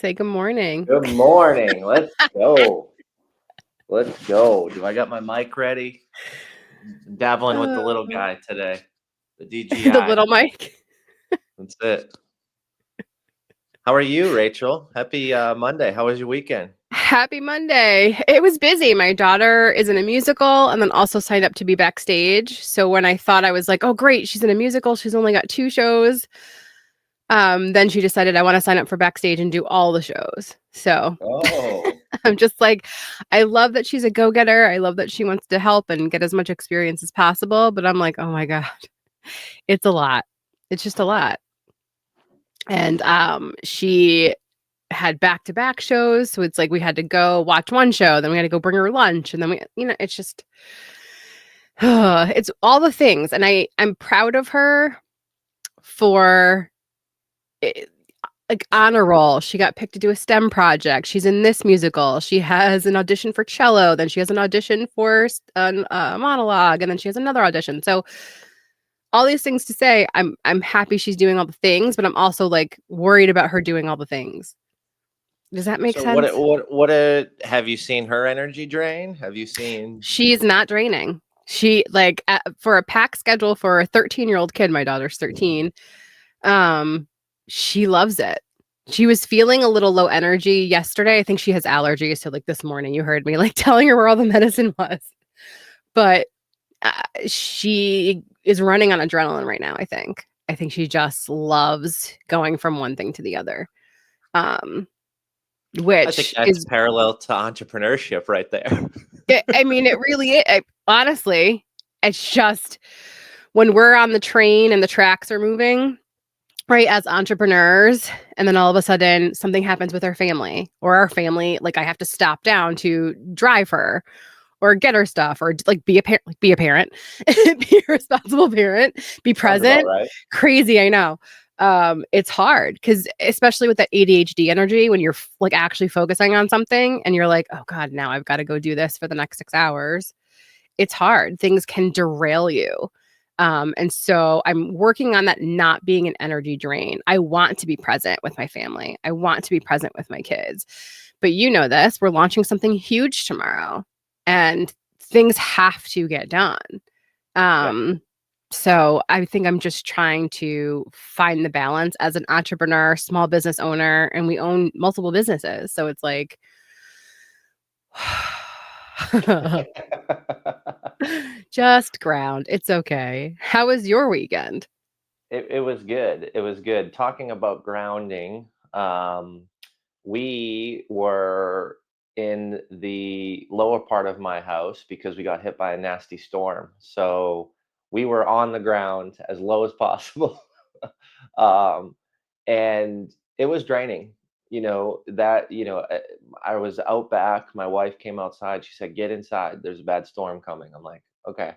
Say good morning. Good morning. Let's go. Let's go. Do I got my mic ready? Dabbling with the little guy today. The DJI. The little Mike. That's it. How are you, Rachel? Happy Monday. How was your weekend? Happy Monday. It was busy. My daughter is in a musical and then also signed up to be backstage. So when I thought I was like, oh, great, she's in a musical, she's only got 2 shows. Then she decided I want to sign up for backstage and do all the shows. So Oh, I'm just like, I love that she's a go-getter. I love that she wants to help and get as much experience as possible. But I'm like, oh my God, it's a lot. It's just a lot. And she had back-to-back shows, so it's like we had to go watch one show, then we had to go bring her lunch, and then it's just it's all the things. And I'm proud of her for like honor roll. She got picked to do a STEM project. She's in this musical. She has an audition for cello, then she has an audition for a monologue, and then she has another audition. So all these things to say, I'm happy she's doing all the things, but I'm also like worried about her doing all the things. Does that make so sense? what have you seen her energy drain? Have you seen? She's not draining. She like for a pack schedule for a 13-year-old kid, my daughter's 13. She loves it. She was feeling a little low energy yesterday. I think she has allergies. So like this morning, you heard me like telling her where all the medicine was. But she is running on adrenaline right now. I think she just loves going from one thing to the other. I think Which that's is parallel to entrepreneurship right there. I mean, it really is. Honestly, it's just when we're on the train and the tracks are moving, right, as entrepreneurs, and then all of a sudden something happens with our family, or our family, like I have to stop down to drive her or get her stuff, or like be a parent, be a responsible parent, be Sounds about present. right. Crazy, I know. It's hard because especially with that ADHD energy, when you're like actually focusing on something and you're like, oh God, now I've got to go do this for the next 6 hours. It's hard. Things can derail you. And so I'm working on that not being an energy drain. I want to be present with my family. I want to be present with my kids. But you know this, we're launching something huge tomorrow and things have to get done. Yeah. So I think I'm just trying to find the balance as an entrepreneur, small business owner, and we own multiple businesses. So it's like just ground. It's okay. How was your weekend? It was good. It was good. Talking about grounding, we were in the lower part of my house because we got hit by a nasty storm. So we were on the ground as low as possible. um, and it was draining. I was out back. My wife came outside. She said, "Get inside. There's a bad storm coming." I'm like, "Okay."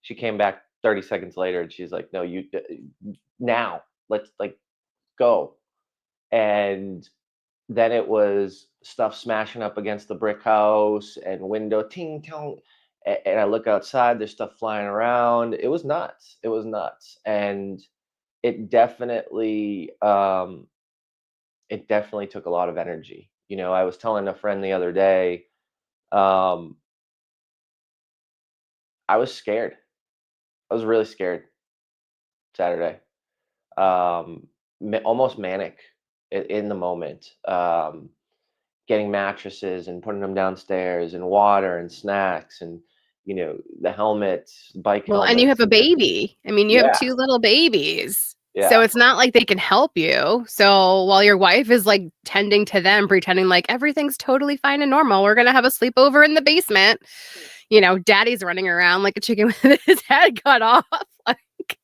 She came back 30 seconds later and she's like, "No, you now. Let's like go." And then it was stuff smashing up against the brick house and window ting tong. And I look outside, there's stuff flying around. It was nuts. It was nuts. And it definitely took a lot of energy. I was telling a friend the other day, um, I was scared. I was really scared Saturday. Almost manic in the moment. Getting mattresses and putting them downstairs and water and snacks and the helmets, bike Well, and you have helmets. a baby. I mean, you have Yeah, 2 little babies. So yeah, it's not like they can help you. So while your wife is like tending to them, pretending like everything's totally fine and normal, we're going to have a sleepover in the basement. Daddy's running around like a chicken with his head cut off, like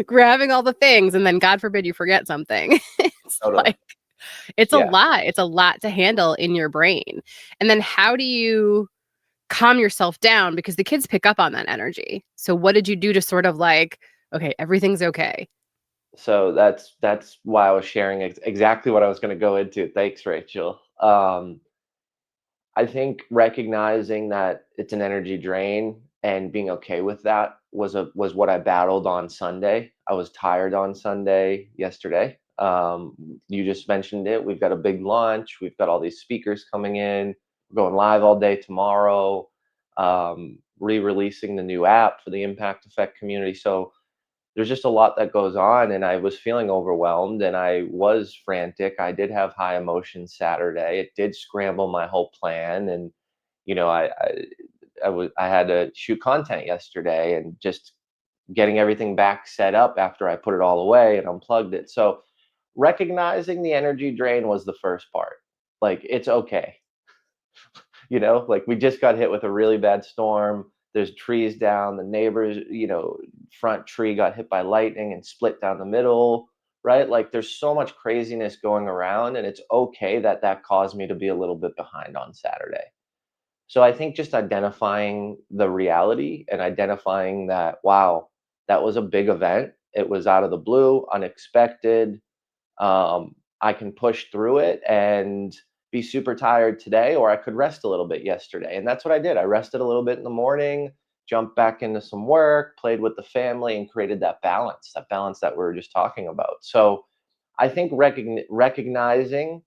grabbing all the things. And then God forbid you forget something. It's totally. like, it's a Yeah. lot. It's a lot to handle in your brain. And then how do you calm yourself down, because the kids pick up on that energy? So what did you do to sort of like, okay, everything's okay? So that's why I was sharing exactly what I was going to go into. Thanks, Rachel. I think recognizing that it's an energy drain and being okay with that was what I battled on Sunday. I was tired on Sunday yesterday. You just mentioned it. We've got a big launch. We've got all these speakers coming in. We're going live all day tomorrow. Re-releasing the new app for the Impact Effect community. So there's just a lot that goes on, and I was feeling overwhelmed and I was frantic. I did have high emotions Saturday. It did scramble my whole plan, and you know, I had to shoot content yesterday, and just getting everything back set up after I put it all away and unplugged it. So recognizing the energy drain was the first part. Like, it's okay. Like, we just got hit with a really bad storm. There's trees down. The neighbors, front tree got hit by lightning and split down the middle, right? Like, there's so much craziness going around, and it's okay that that caused me to be a little bit behind on Saturday. So I think just identifying the reality and identifying that, wow, that was a big event. It was out of the blue, unexpected. I can push through it and be super tired today, or I could rest a little bit yesterday. And that's what I did. I rested a little bit in the morning, jumped back into some work, played with the family, and created that balance that we were just talking about. So I think recognizing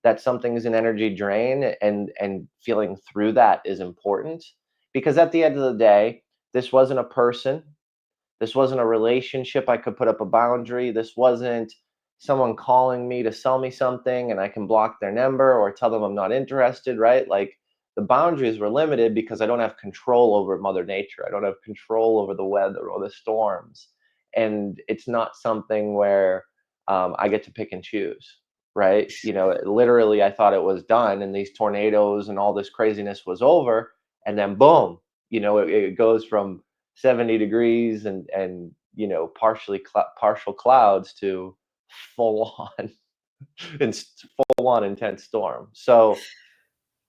that something is an energy drain and feeling through that is important, because at the end of the day, this wasn't a person, this wasn't a relationship I could put up a boundary. This wasn't someone calling me to sell me something and I can block their number or tell them I'm not interested, right? Like, the boundaries were limited because I don't have control over Mother Nature. I don't have control over the weather or the storms. And it's not something where I get to pick and choose, right? Literally, I thought it was done and these tornadoes and all this craziness was over. And then boom, it goes from 70 degrees and partial clouds to full on and full on intense storm. So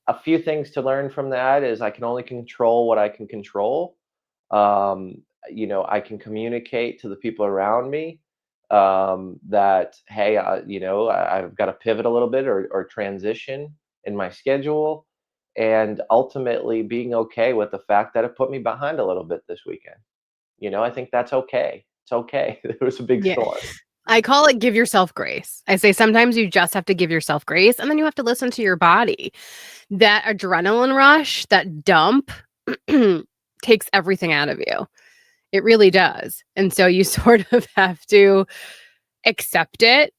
a few things to learn from that is I can only control what I can control. um, I can communicate to the people around me that, hey, I've got to pivot a little bit, or transition in my schedule, and ultimately being okay with the fact that it put me behind a little bit this weekend. I think that's okay. It's okay. There was a big Yeah. storm. I call it give yourself grace. I say sometimes you just have to give yourself grace, and then you have to listen to your body. That adrenaline rush, that dump takes everything out of you. It really does. And so you sort of have to accept it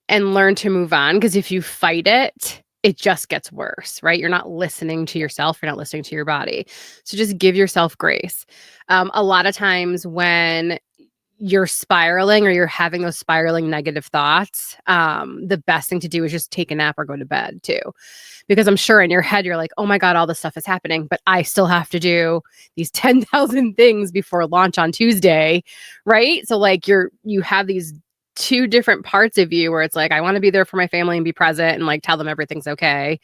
and learn to move on, because if you fight it, it just gets worse, right? You're not listening to yourself, you're not listening to your body. So just give yourself grace. A lot of times when you're spiraling or you're having those spiraling negative thoughts, the best thing to do is just take a nap or go to bed too. Because I'm sure in your head, you're like, oh my God, all this stuff is happening, but I still have to do these 10,000 things before launch on Tuesday. Right. So like you have these two different parts of you where it's like, I want to be there for my family and be present and like tell them everything's okay.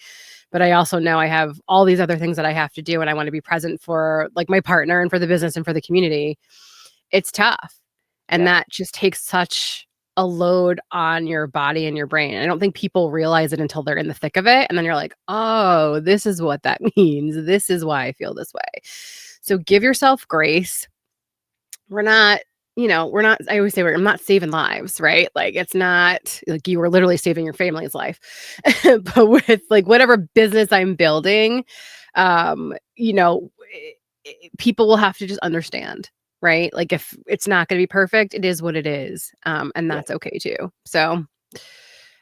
But I also know I have all these other things that I have to do, and I want to be present for like my partner and for the business and for the community. It's tough. And Yeah. that just takes such a load on your body and your brain. I don't think people realize it until they're in the thick of it. And then you're like, oh, this is what that means. This is why I feel this way. So give yourself grace. We're not, I always say, I'm not saving lives, right? Like, it's not like you were literally saving your family's life. But with like whatever business I'm building, um, you know, people will have to just understand, right? Like, if it's not going to be perfect, it is what it is. And Yeah. that's okay too. So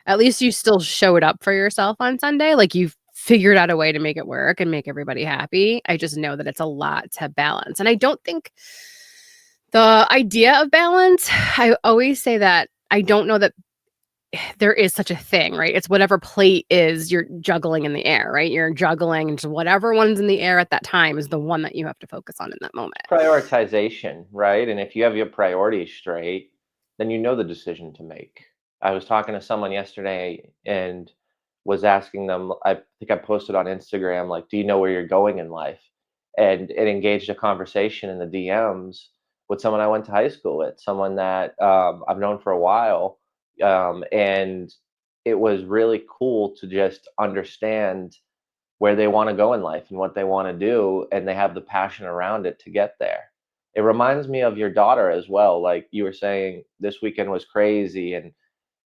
at least you still showed up for yourself on Sunday. Like, you've figured out a way to make it work and make everybody happy. I just know that it's a lot to balance. And I don't think the idea of balance, I always say that I don't know that there is such a thing, right? It's whatever plate is you're juggling in the air, right? You're juggling, and just whatever one's in the air at that time is the one that you have to focus on in that moment. Prioritization, right? And if you have your priorities straight, then you know the decision to make. I was talking to someone yesterday and was asking them, I think I posted on Instagram, like, do you know where you're going in life? And it engaged a conversation in the DMs with someone I went to high school with, someone that I've known for a while. And it was really cool to just understand where they want to go in life and what they want to do, and they have the passion around it to get there. It reminds me of your daughter as well. Like you were saying, this weekend was crazy, and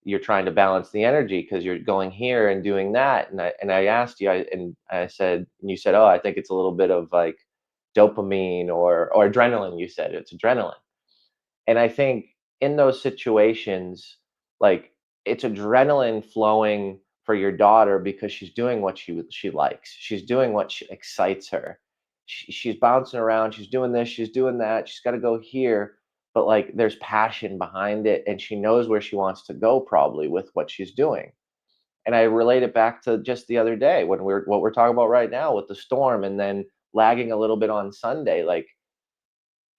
you're trying to balance the energy because you're going here and doing that. And I asked you, and I said, and you said, oh, I think it's a little bit of like dopamine or adrenaline. You said it's adrenaline. And I think in those situations, like it's adrenaline flowing for your daughter because she's doing what she likes. She's doing what excites her. She's bouncing around. She's doing this. She's doing that. She's got to go here. But like there's passion behind it, and she knows where she wants to go probably with what she's doing. And I relate it back to just the other day when what we're talking about right now with the storm, and then lagging a little bit on Sunday. Like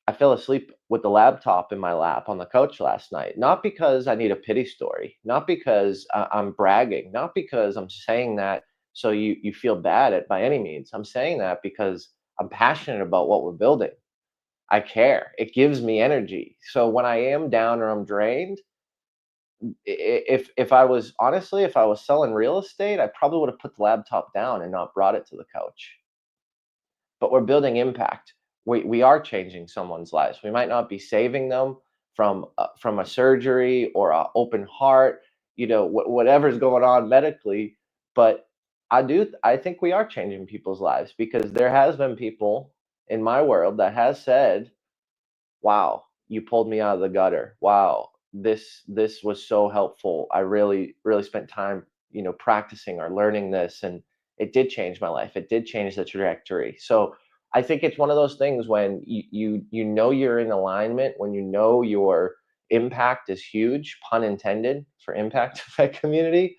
I fell asleep with the laptop in my lap on the couch last night, not because I need a pity story, not because I'm bragging, not because I'm saying that so you feel bad at by any means. I'm saying that because I'm passionate about what we're building. I care. It gives me energy. So when I am down or I'm drained, if I was honestly, if I was selling real estate, I probably would have put the laptop down and not brought it to the couch. But we're building impact. We are changing someone's lives. We might not be saving them from a surgery or an open heart, whatever's going on medically, but I think we are changing people's lives because there has been people in my world that has said, wow, you pulled me out of the gutter. Wow, this was so helpful. I really really spent time, practicing or learning this, and it did change my life. It did change the trajectory. So I think it's one of those things when you know you're in alignment, when you know your impact is huge, pun intended, for impact effect community,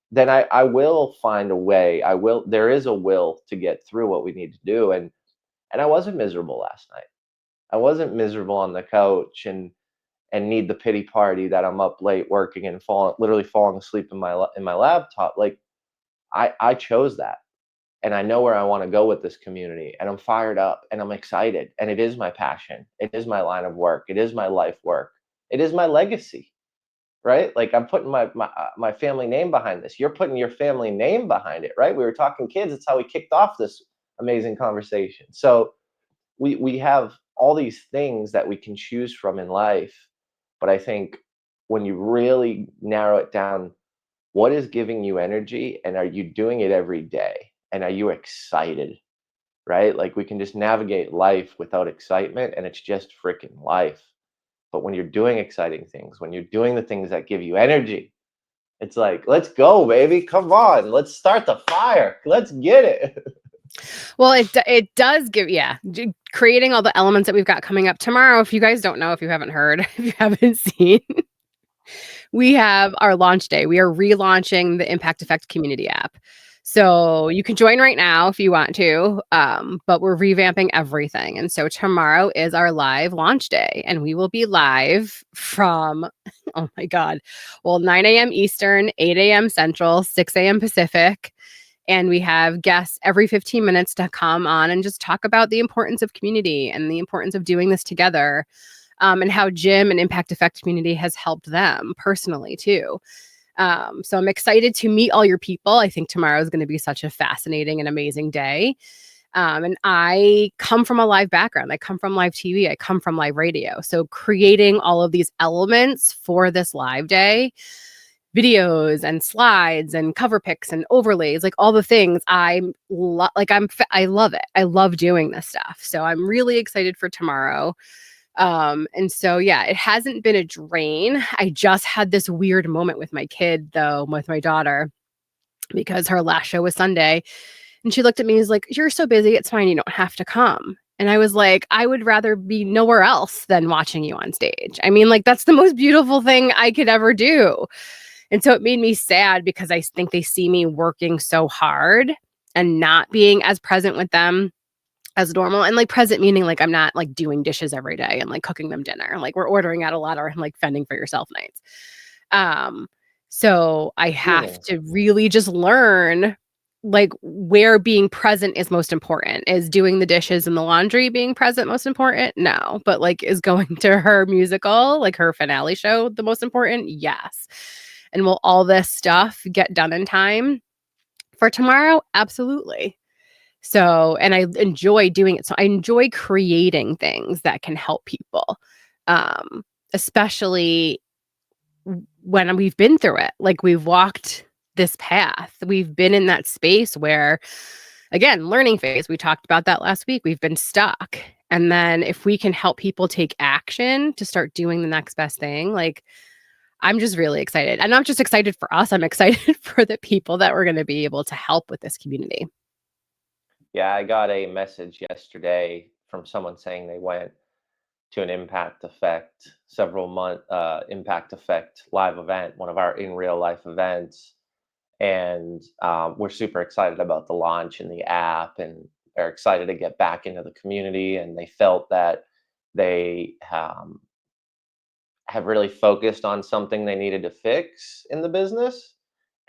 then I will find a way. There is a will to get through what we need to do. And I wasn't miserable last night. I wasn't miserable on the couch and need the pity party that I'm up late working and literally falling asleep in my laptop. Like I chose that, and I know where I want to go with this community, and I'm fired up and I'm excited, and it is my passion. It is my line of work. It is my life work. It is my legacy, right? Like I'm putting my family name behind this. You're putting your family name behind it, right? We were talking kids. It's how we kicked off this amazing conversation. So we have all these things that we can choose from in life, but I think when you really narrow it down, what is giving you energy, and are you doing it every day, and are you excited, right? Like we can just navigate life without excitement, and it's just freaking life. But when you're doing exciting things, when you're doing the things that give you energy, it's like, let's go, baby, come on, let's start the fire, let's get it. Well, it does give, creating all the elements that we've got coming up tomorrow. If you guys don't know, if you haven't heard, if you haven't seen, we have our launch day. We are relaunching the Impact Effect community app. So you can join right now if you want to, but we're revamping everything. And so tomorrow is our live launch day, and we will be live from, oh my God, well, 9 a.m. Eastern, 8 a.m. Central, 6 a.m. Pacific. And we have guests every 15 minutes to come on and just talk about the importance of community and the importance of doing this together, and how Jim and Impact Effect community has helped them personally too. So I'm excited to meet all your people. I think tomorrow is going to be such a fascinating and amazing day. And I come from a live background. I come from live TV. I come from live radio. So creating all of these elements for this live day, videos and slides and cover pics and overlays, like all the things I love it. I love doing this stuff. So I'm really excited for tomorrow. And so, yeah, it hasn't been a drain. I just had this weird moment with my kid, though, with my daughter, because her last show was Sunday. And she looked at me and was like, "You're so busy. It's fine. You don't have to come." And I was like, "I would rather be nowhere else than watching you on stage." I mean, like, that's the most beautiful thing I could ever do. And so it made me sad because I think they see me working so hard and not being as present with them as normal. And like present meaning like I'm not like doing dishes every day and like cooking them dinner. Like we're ordering out a lot, or like fending for yourself nights. So I have Healing. to really just learn like where being present is most important. Is doing the dishes and the laundry being present most important? No. But like is going to her musical, like her finale show, the most important? Yes. And will all this stuff get done in time for tomorrow? Absolutely. So, and I enjoy doing it. So I enjoy creating things that can help people, especially when we've been through it. Like we've walked this path, we've been in that space where, again, learning phase, we talked about that last week. We've been stuck. And then if we can help people take action to start doing the next best thing, like I'm just really excited. And I'm just excited for us. I'm excited for the people that we're going to be able to help with this community. Yeah, I got a message yesterday from someone saying they went to an Impact Effect several month Impact Effect live event, one of our in real life events, and we're super excited about the launch and the app, and they're excited to get back into the community, and they felt that they have really focused on something they needed to fix in the business,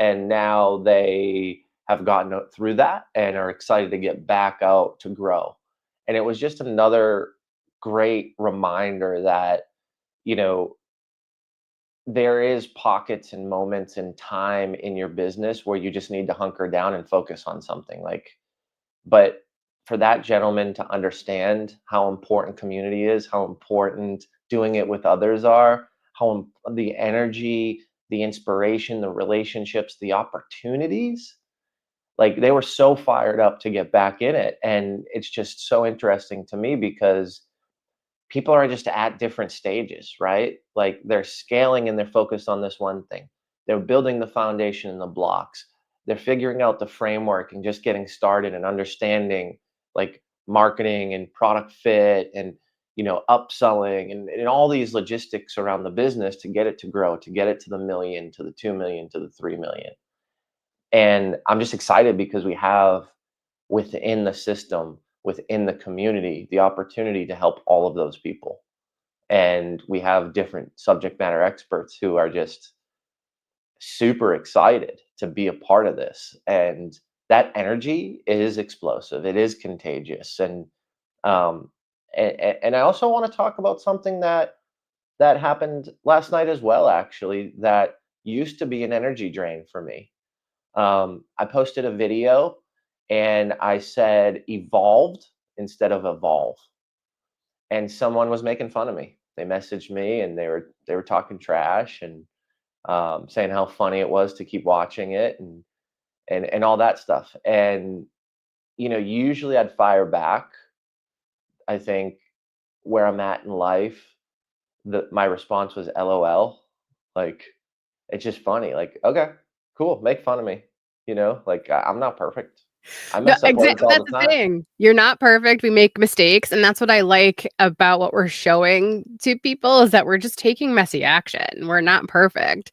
and now they have gotten through that and are excited to get back out to grow. And it was just another great reminder that, you know, there is pockets and moments in time in your business where you just need to hunker down and focus on something. Like, but for that gentleman to understand how important community is, how important doing it with others are, the energy, the inspiration, the relationships, the opportunities, like they were so fired up to get back in it. And it's just so interesting to me because people are just at different stages, right? Like they're scaling and they're focused on this one thing. They're building the foundation and the blocks. They're figuring out the framework and just getting started and understanding like marketing and product fit and upselling and all these logistics around the business to get it to grow, to get it to the million, to the 2 million, to the 3 million. And I'm just excited because we have within the system, within the community, the opportunity to help all of those people. And we have different subject matter experts who are just super excited to be a part of this. And that energy is explosive. It is contagious. Um and I also want to talk about something that happened last night as well, actually, that used to be an energy drain for me. I posted a video and I said evolved instead of evolve. And someone was making fun of me. They messaged me and they were talking trash and saying how funny it was to keep watching it and all that stuff. And usually I'd fire back. I think where I'm at in life, my response was LOL. Like it's just funny. Like, okay, cool, make fun of me. Like I'm not perfect. I No, mess up words all that's the the time. thing. You're not perfect. We make mistakes, and that's what I like about what we're showing to people is that we're just taking messy action. We're not perfect.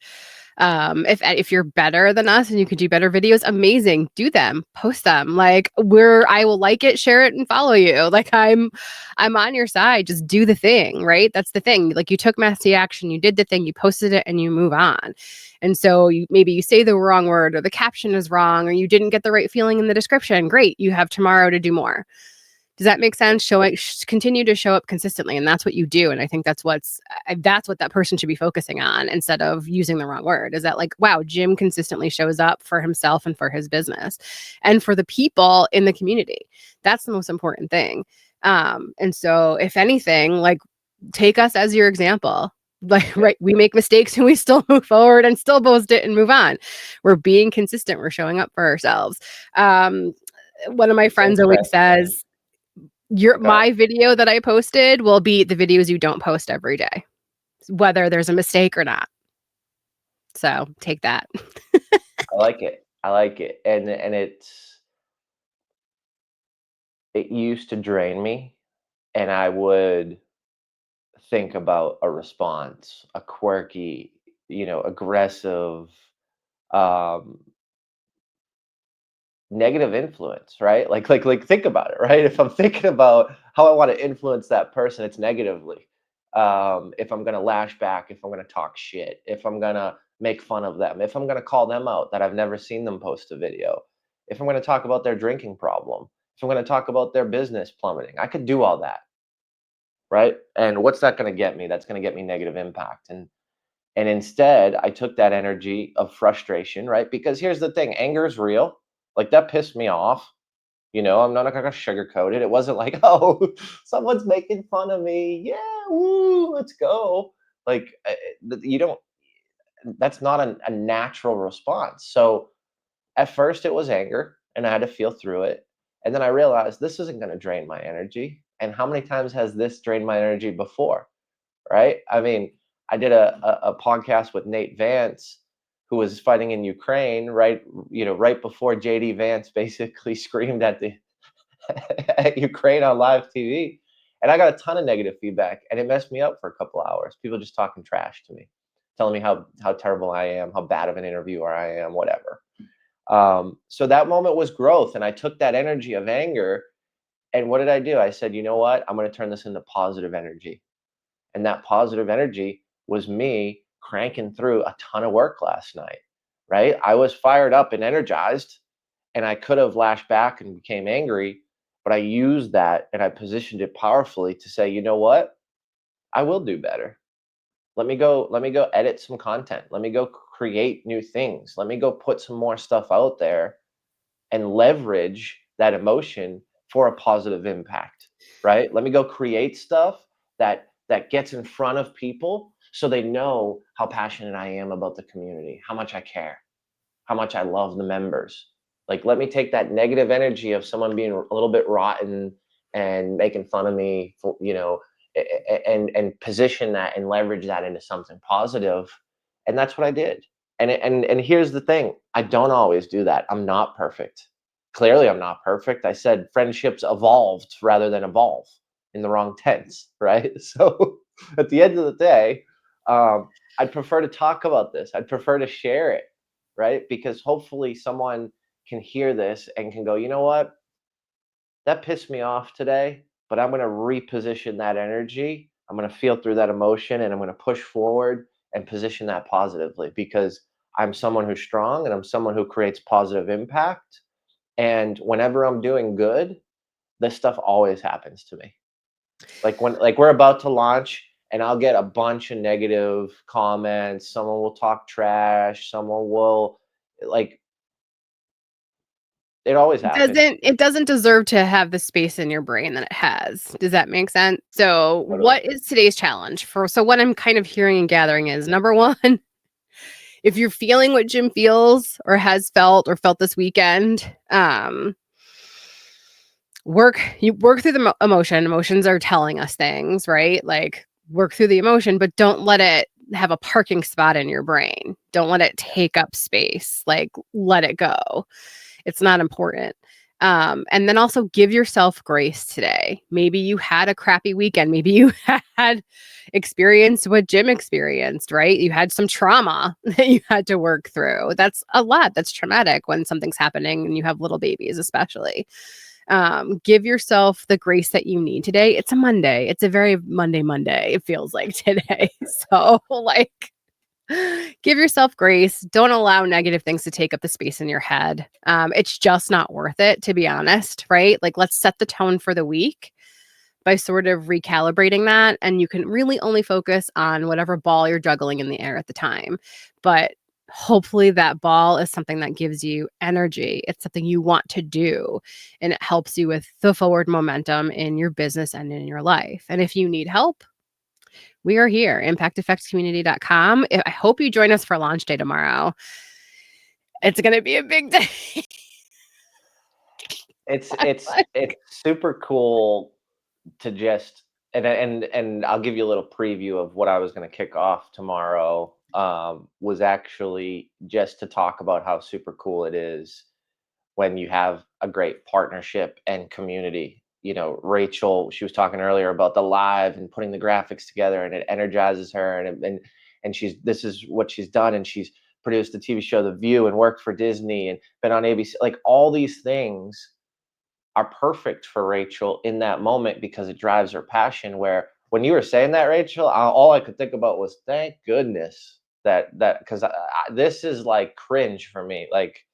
If you're better than us and you could do better videos, amazing. Do them, post them. Like I will like it, share it, and follow you. Like I'm on your side. Just do the thing, right? That's the thing. Like you took messy action, you did the thing, you posted it, and you move on. And so maybe you say the wrong word or the caption is wrong or you didn't get the right feeling in the description. Great, you have tomorrow to do more. Does that make sense? Continue to show up consistently, and that's what you do. And I think that's what that person should be focusing on instead of using the wrong word. Is that like, wow, Jim consistently shows up for himself and for his business, and for the people in the community. That's the most important thing. And so, if anything, like take us as your example. Like, Yeah, right, we make mistakes and we still move forward and still post it and move on. We're being consistent. We're showing up for ourselves. Um, One of my it's friends always interesting. says, your Go ahead. my video that I posted will be the videos you don't post every day, whether there's a mistake or not. So take that. I like it. I like it. And it used to drain me, and I would think about a response, a quirky, aggressive, um, negative influence, right? Like think about it, right? If I'm thinking about how I want to influence that person, it's negatively. If I'm gonna lash back, if I'm gonna talk shit, if I'm gonna make fun of them, if I'm gonna call them out that I've never seen them post a video, if I'm gonna talk about their drinking problem, if I'm gonna talk about their business plummeting, I could do all that, right? And what's that gonna get me? That's gonna get me negative impact. And instead, I took that energy of frustration, right? Because here's the thing, anger is real. Like that pissed me off. I'm not gonna sugarcoat it. It wasn't like, oh, someone's making fun of me. Yeah, woo, let's go. Like, you don't. That's not a natural response. So at first it was anger, and I had to feel through it. And then I realized this isn't going to drain my energy. And how many times has this drained my energy before? Right? I mean, I did a podcast with Nate Vance, who was fighting in Ukraine, right? Right before JD Vance basically screamed at the at Ukraine on live TV. And I got a ton of negative feedback, and it messed me up for a couple hours. People just talking trash to me, telling me how terrible I am, how bad of an interviewer I am, whatever. So that moment was growth, and I took that energy of anger, and what did I do? I said, you know what? I'm going to turn this into positive energy, and that positive energy was me cranking through a ton of work last night. Right? I was fired up and energized, and I could have lashed back and became angry, but I used that and I positioned it powerfully to say, you know what? I will do better. Let me go edit some content. Let me go create new things. Let me go put some more stuff out there and leverage that emotion for a positive impact, right? Let me go create stuff that gets in front of people so they know how passionate I am about the community, how much I care, how much I love the members. Like, let me take that negative energy of someone being a little bit rotten and making fun of me for, and position that and leverage that into something positive. And that's what I did. And here's the thing, I don't always do that. I'm not perfect. Clearly, I'm not perfect. I said friendships evolved rather than evolve in the wrong tense, right? So at the end of the day, I'd prefer to talk about this. I'd prefer to share it, right? Because hopefully someone can hear this and can go, you know what? That pissed me off today, but I'm going to reposition that energy. I'm going to feel through that emotion, and I'm going to push forward and position that positively, because I'm someone who's strong and I'm someone who creates positive impact. And whenever I'm doing good, this stuff always happens to me. Like we're about to launch, and I'll get a bunch of negative comments. Someone will talk trash. Someone will, like, it always happens. It doesn't deserve to have the space in your brain that it has. Does that make sense? So, Totally. what is today's challenge for? So, what I'm kind of hearing and gathering is number one, if you're feeling what Jim feels or has felt or felt this weekend, you work through the emotion. Emotions are telling us things, right? Like, work through the emotion, but don't let it have a parking spot in your brain. Don't let it take up space. Like, let it go. It's not important. And then also give yourself grace today. Maybe you had a crappy weekend. Maybe you had experienced what Jim experienced, right? You had some trauma that you had to work through. That's a lot. That's traumatic when something's happening and you have little babies, especially. Give yourself the grace that you need today. It's a Monday. It's a very Monday, it feels like today. So, like, give yourself grace. Don't allow negative things to take up the space in your head. It's just not worth it, to be honest, right? Like, let's set the tone for the week by sort of recalibrating that. And you can really only focus on whatever ball you're juggling in the air at the time. But hopefully that ball is something that gives you energy. It's something you want to do, and it helps you with the forward momentum in your business and in your life. And if you need help, we are here, impacteffectscommunity.com. I hope you join us for launch day tomorrow. It's going to be a big day. It's super cool to just, and I'll give you a little preview of what I was going to kick off tomorrow. Was actually just to talk about how super cool it is when you have a great partnership and community. Rachel, she was talking earlier about the live and putting the graphics together, and it energizes her, and this is what she's done, and she's produced the TV show The View and worked for Disney and been on ABC. Like, all these things are perfect for Rachel in that moment because it drives her passion. Where when you were saying that, Rachel, all I could think about was, thank goodness that because this is like cringe for me. Like,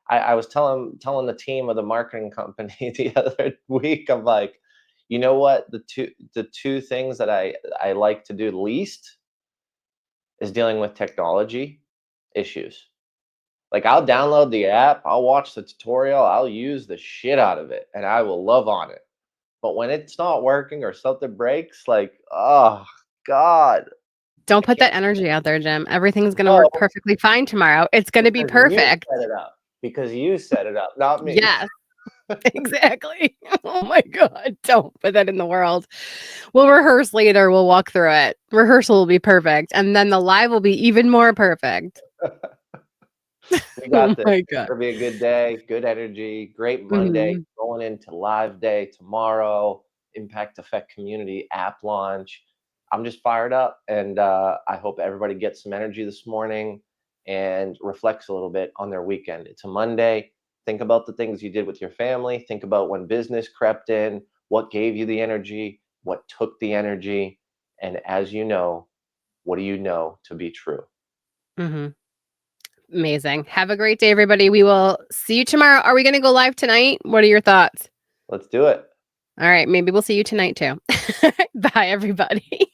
I was telling the team of the marketing company the other week, I'm like, you know what? The two things that I like to do least is dealing with technology issues. Like, I'll download the app, I'll watch the tutorial, I'll use the shit out of it, and I will love on it. But when it's not working or something breaks, like, oh god, Don't I put can't that energy out there, Jim. Everything's gonna no, work perfectly fine tomorrow. It's gonna be because you perfect. set it up. Because you set it up, not me. Yes, exactly. Oh my God. Don't put that in the world. We'll rehearse later. We'll walk through it. Rehearsal will be perfect. And then the live will be even more perfect. We Oh got this. my It's God. gonna be a good day, good energy, great Monday, Mhm. going into live day tomorrow, Impact Effect Community app launch. I'm just fired up, and I hope everybody gets some energy this morning and reflects a little bit on their weekend. It's a Monday. Think about the things you did with your family. Think about when business crept in, what gave you the energy, what took the energy, and as you know, what do you know to be true? Mhm. Amazing. Have a great day, everybody. We will see you tomorrow. Are we going to go live tonight? What are your thoughts? Let's do it. All right. Maybe we'll see you tonight too. Bye, everybody.